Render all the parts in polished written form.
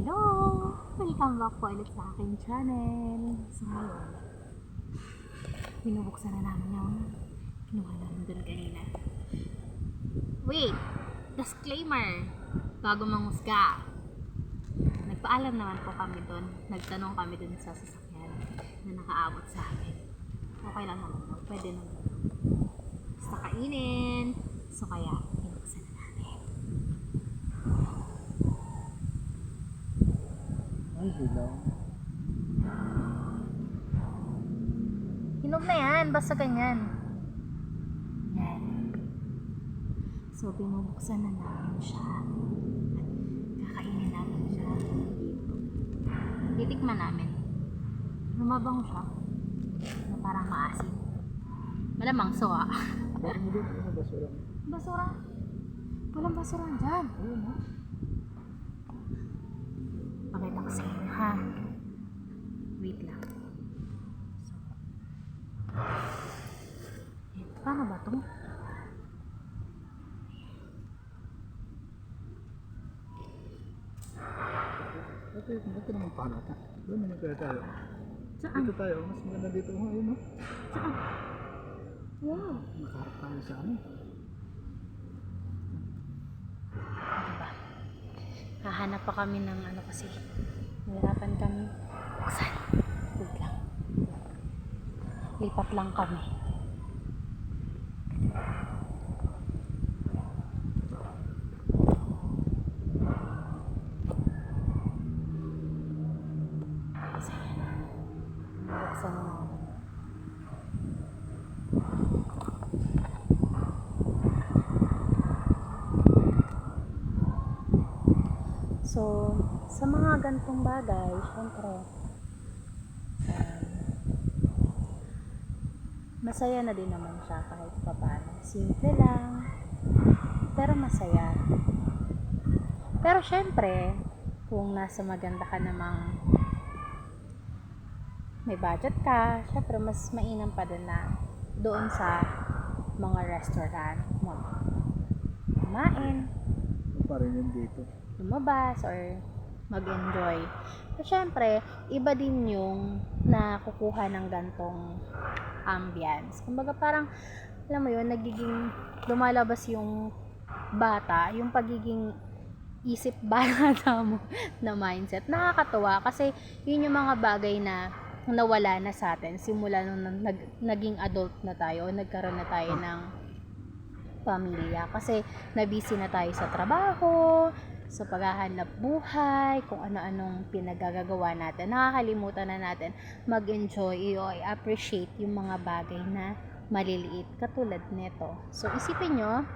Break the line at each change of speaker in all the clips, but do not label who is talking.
Hello! Welcome back po ulit sa aking channel. So ngayon, binubuksan na namin yung kinuha namin dun kanina. Wait! Disclaimer! Bago manghusga. Nagpaalam naman po kami dun. Nagtanong kami dun sa sasakyan na nakaabot sa amin. Okay lang naman. Pwede naman. Basta kainin. So kaya, binuksan na namin.
Ay, hilaw.
Hinog na yan, basta ganyan. Yan. So, binubuksan na namin siya. At kakainin namin siya dito. Titikman namin. Lumabang siya. Na parang maasin. Malamang soa.
Bakit mo din? Ano basura?
Basura. Walang basura dyan.
Ayun, ha?
Pakita ko sa inyo, ha? Wait lang. So, paano ba ito?
Ito naman panata. Doon naman kaya tayo.
Saan?
Dito tayo. Mas maganda dito. Ayun, no?
Saan? Wow.
Nakaharap tayo sa ano.
Diba? Hahanap pa kami ng ano kasi nahirapan kami buksan. Wait lang. Lipat lang kami. Kasi buksan na namin. So, sa mga gantong bagay, syempre, masaya na din naman siya kahit papaano. Simple lang, pero masaya. Pero syempre, kung nasa maganda ka namang may budget ka, syempre mas mainam pa din na doon sa mga restaurant kumain,
Ano pa rin yun dito?
lumabas or mag-enjoy. So, syempre, iba din yung nakukuha ng gantong ambience. Kumbaga parang, alam mo yun, nagiging lumalabas yung bata, yung pagiging isip bata mo na mindset. Nakakatuwa kasi yun yung mga bagay na nawala na sa atin simula nung naging adult na tayo o nagkaroon na tayo ng pamilya. Kasi nabisi na tayo sa trabaho, sa paghahanap buhay, kung ano-anong pinagagagawa natin. Nakakalimutan na natin mag-enjoy o i-appreciate yung mga bagay na maliliit katulad nito. So isipin nyo,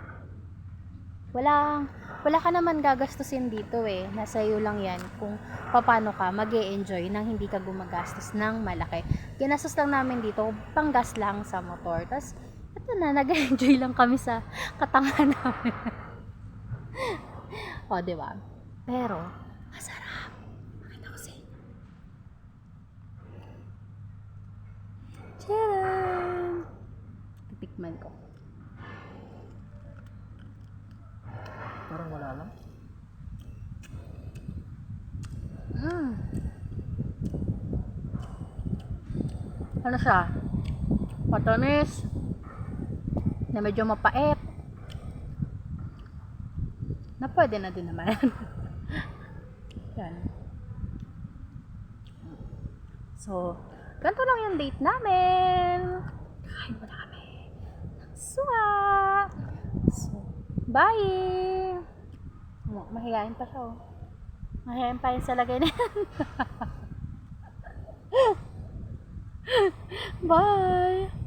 wala ka naman gagastusin dito eh. Nasa iyo lang yan kung paano ka mag-e-enjoy nang hindi ka gumagastos ng malaki. Ginastos lang namin dito, panggas lang sa motor. Tapos, ito na, nag-enjoy lang kami sa katangahan namin. O, diba? Pero, masarap. Makita ko sa inyo. Tcharam! Titikman ko.
Parang wala lang.
Ano siya? Matamis. Na medyo mapait. Na pwede na din naman. Yan. So, ganito lang yung date namin. Kain muna kami ng suwa. So, bye! Mahihain pa siya, oh. Mahihain pa yun sa lagay na yan. Bye!